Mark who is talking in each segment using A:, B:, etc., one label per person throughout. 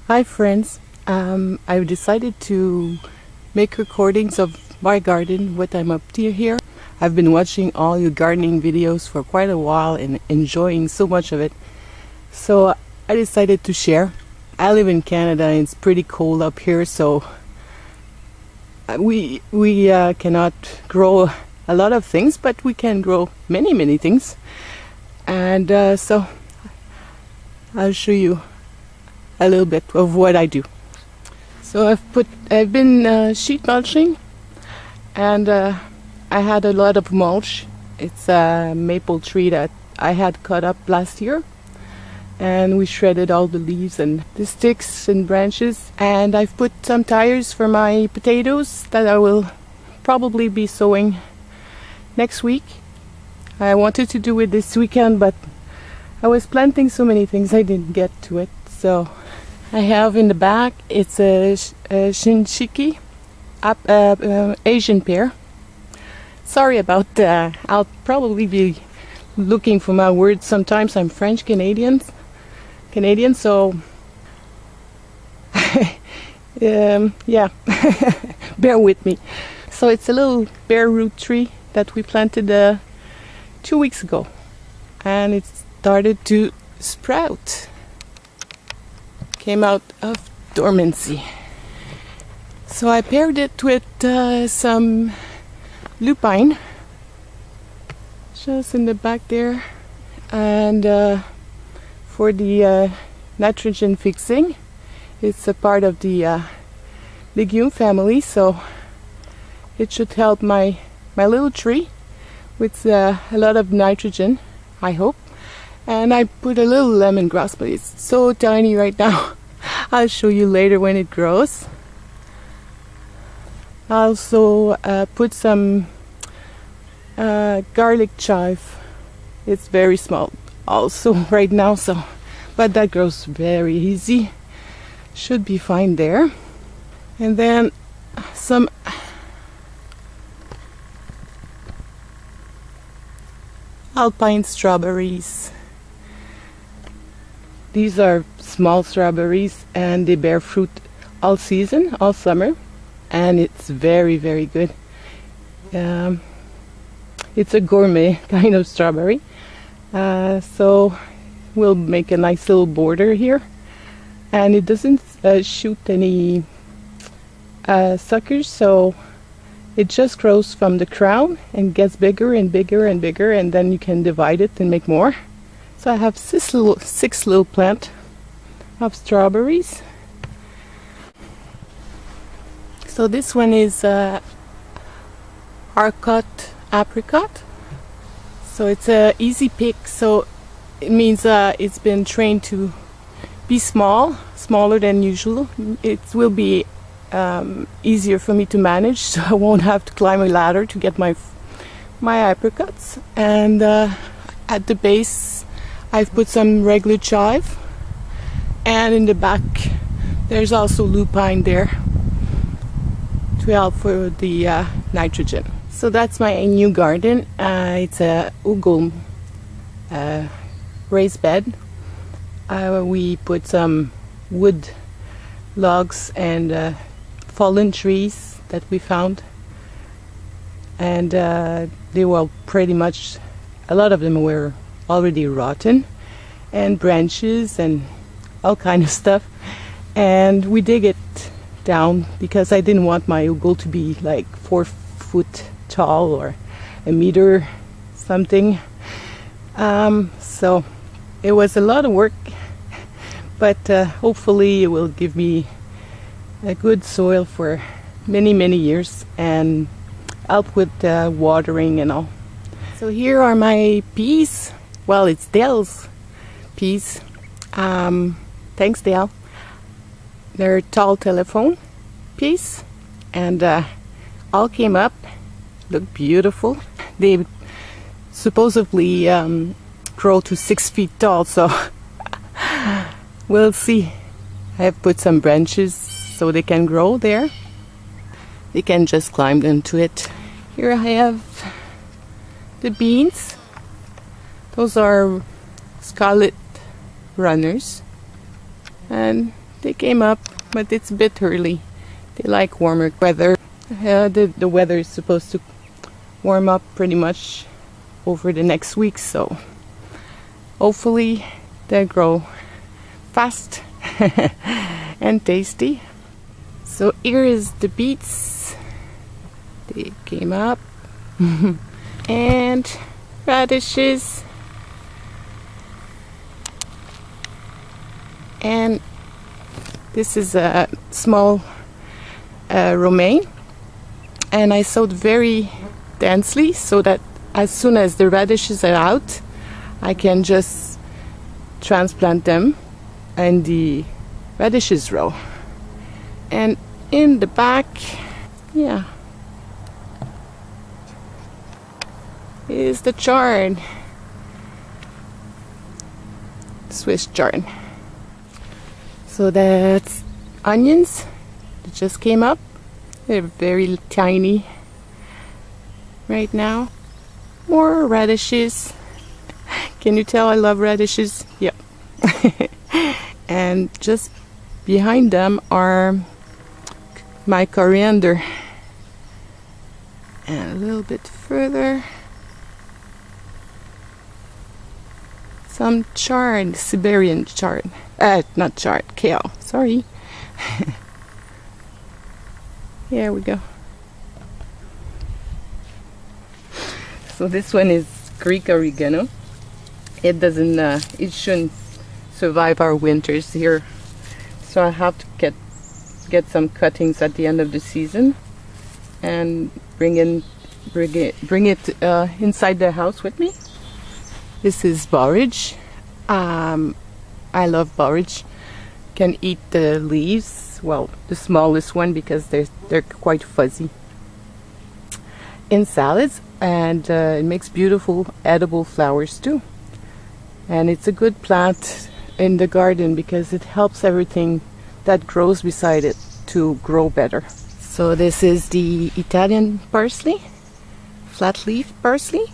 A: Hi friends, I've decided to make recordings of my garden, what I'm up to here. I've been watching all your gardening videos for quite a while and enjoying so much of it. So I decided to share. I live in Canada and it's pretty cold up here, so we cannot grow a lot of things, but we can grow many things. And so I'll show you a little bit of what I do. So I've been sheet mulching, and I had a lot of mulch. It's a maple tree that I had cut up last year, and we shredded all the leaves and the sticks and branches, and I've put some tires for my potatoes that I will probably be sowing next week. I wanted to do it this weekend, but I was planting so many things I didn't get to it. So I have in the back, it's a shinshiki, Asian pear. Sorry about that. I'll probably be looking for my words sometimes. I'm French Canadian, so yeah, bear with me. So it's a little bare root tree that we planted 2 weeks ago, and it started to sprout. Came out of dormancy. So I paired it with some lupine, just in the back there, and for the nitrogen fixing, it's a part of the legume family, so it should help my little tree with a lot of nitrogen, I hope. And I put a little lemongrass, but it's so tiny right now. I'll show you later when it grows. I also put some garlic chive. It's very small also right now, so but that grows very easy. Should be fine there. And then some alpine strawberries. These are small strawberries and they bear fruit all season, all summer, and it's very good. It's a gourmet kind of strawberry, so we'll make a nice little border here, and it doesn't shoot any suckers, so it just grows from the crown and gets bigger and bigger and bigger, and then you can divide it and make more. So I have six little plant of strawberries. So this one is Arcot apricot. So it's a easy pick. So it means it's been trained to be smaller than usual. It will be easier for me to manage, so I won't have to climb a ladder to get my apricots. And at the base I've put some regular chive, and in the back there's also lupine there to help for the nitrogen. So that's my new garden. It's a Ugol raised bed. We put some wood logs and fallen trees that we found, and they were pretty much, a lot of them were already rotten, and branches and all kind of stuff, and we dig it down because I didn't want my ugol to be like 4 foot tall or a meter something. So it was a lot of work, but hopefully it will give me a good soil for many years and help with watering and all. So here are my peas. Well, it's Dale's peas. Thanks, Dale. They're tall telephone peas, and all came up, look beautiful. They supposedly grow to 6 feet tall, so we'll see. I have put some branches so they can grow there. They can just climb into it. Here I have the beans. Those are scarlet runners, and they came up, but it's a bit early. They like warmer weather. The weather is supposed to warm up pretty much over the next week, so hopefully they'll grow fast and tasty. So here is the beets. They came up. And radishes. And this is a small romaine, and I sowed very densely so that as soon as the radishes are out, I can just transplant them in the radishes row. And in the back, yeah, is the chard, Swiss chard. So that's onions that just came up. They're very tiny right now. More radishes. Can you tell I love radishes? Yeah. And just behind them are my coriander. And a little bit further, some chard, Siberian chard. Not chard, kale, sorry. Here we go. So this one is Greek oregano. It doesn't, it shouldn't survive our winters here. So I have to get some cuttings at the end of the season and bring it inside the house with me. This is borage. I love borage. Can eat the leaves, well, the smallest one because they're quite fuzzy, in salads, and it makes beautiful edible flowers too. And it's a good plant in the garden because it helps everything that grows beside it to grow better. So this is the Italian parsley, flat leaf parsley,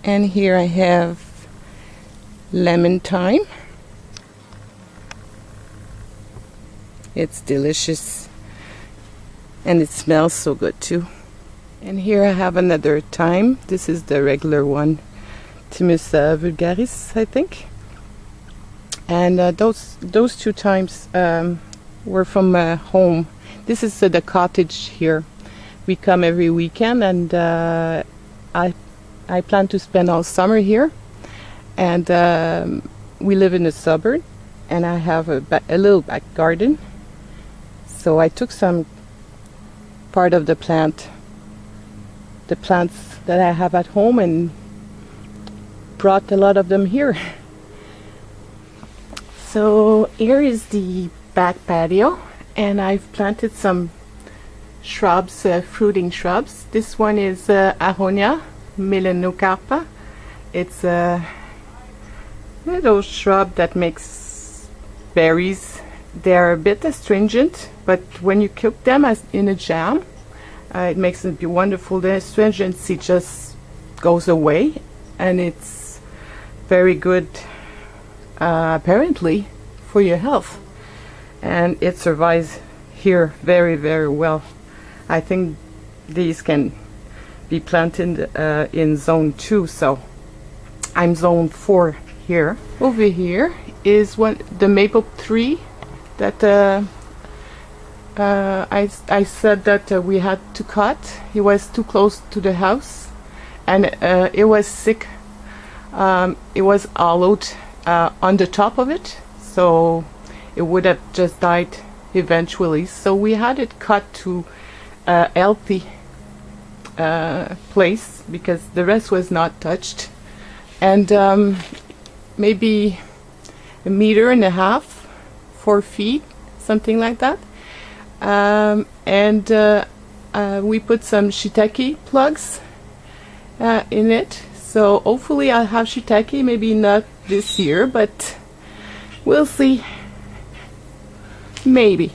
A: and here I have lemon thyme. It's delicious and it smells so good too. And here I have another thyme. This is the regular one, Thymus vulgaris, I think. And those two thymes were from home. This is the cottage here. We come every weekend, and I plan to spend all summer here. And we live in a suburb, and I have a little back garden. So I took some part of the plants that I have at home, and brought a lot of them here. So here is the back patio, and I've planted some shrubs, fruiting shrubs. This one is Aronia melanocarpa. It's a little shrub that makes berries. They're a bit astringent, but when you cook them in a jam, it makes it be wonderful. The astringency just goes away, and it's very good, apparently, for your health. And it survives here very, very well. I think these can be planted in zone 2, so I'm zone 4 here. Over here is the maple tree that I said that we had to cut. It was too close to the house, and it was sick. It was hollowed on the top of it, so it would have just died eventually. So we had it cut to a healthy place because the rest was not touched, and maybe 1.5 meters, 4 feet, something like that. And we put some shiitake plugs in it, so hopefully I'll have shiitake, maybe not this year, but we'll see. Maybe.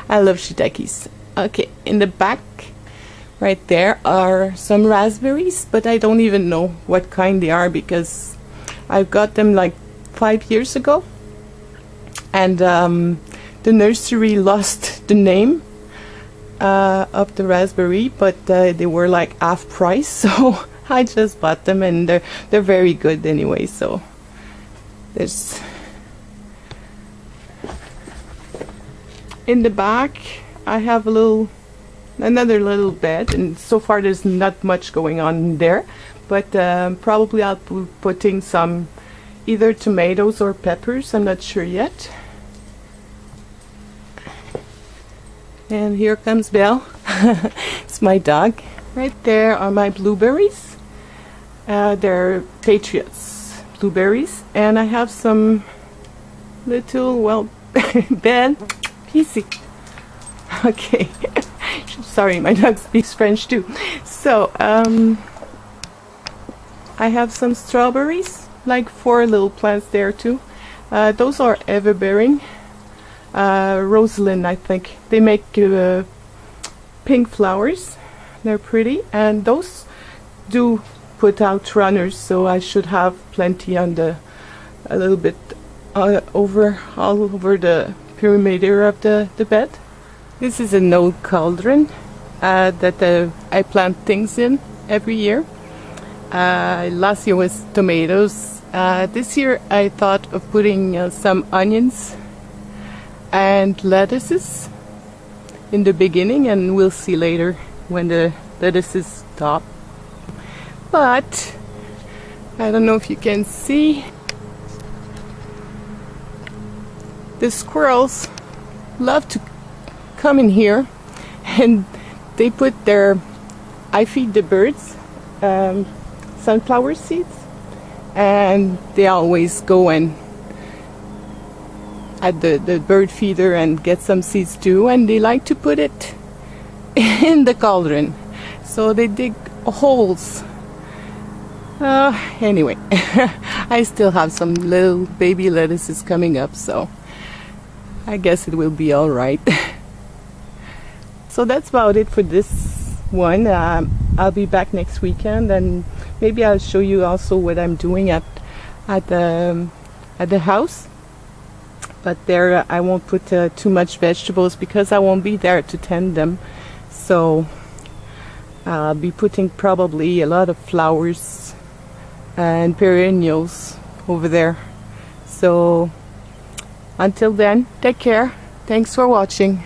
A: I love shiitakes. Okay, in the back right there are some raspberries, but I don't even know what kind they are because I got them like 5 years ago, and the nursery lost the name of the raspberry, but they were like half price, so I just bought them, and they're very good anyway. So there's in the back I have another little bed, and so far there's not much going on there, but probably I'll be putting some either tomatoes or peppers, I'm not sure yet. And here comes Belle. It's my dog. Right there are my blueberries. They're Patriots blueberries, and I have some little, well, Ben, easy. Okay. Sorry, my dog speaks French too. So I have some strawberries, like 4 little plants there too. Those are ever-bearing. Rosalind, I think. They make pink flowers. They're pretty, and those do put out runners, so I should have plenty on a little bit all over the perimeter of the bed. This is an old cauldron that I plant things in every year. Last year was tomatoes. This year I thought of putting some onions and lettuces in the beginning, and we'll see later when the lettuces stop. But I don't know if you can see, the squirrels love to come in here, and they put I feed the birds sunflower seeds, and they always go and at the bird feeder and get some seeds too, and they like to put it in the cauldron, so they dig holes. Anyway, I still have some little baby lettuces coming up, so I guess it will be all right. So that's about it for this one. I'll be back next weekend, and maybe I'll show you also what I'm doing at the house. But there I won't put too much vegetables because I won't be there to tend them. So I'll be putting probably a lot of flowers and perennials over there. So until then, take care. Thanks for watching.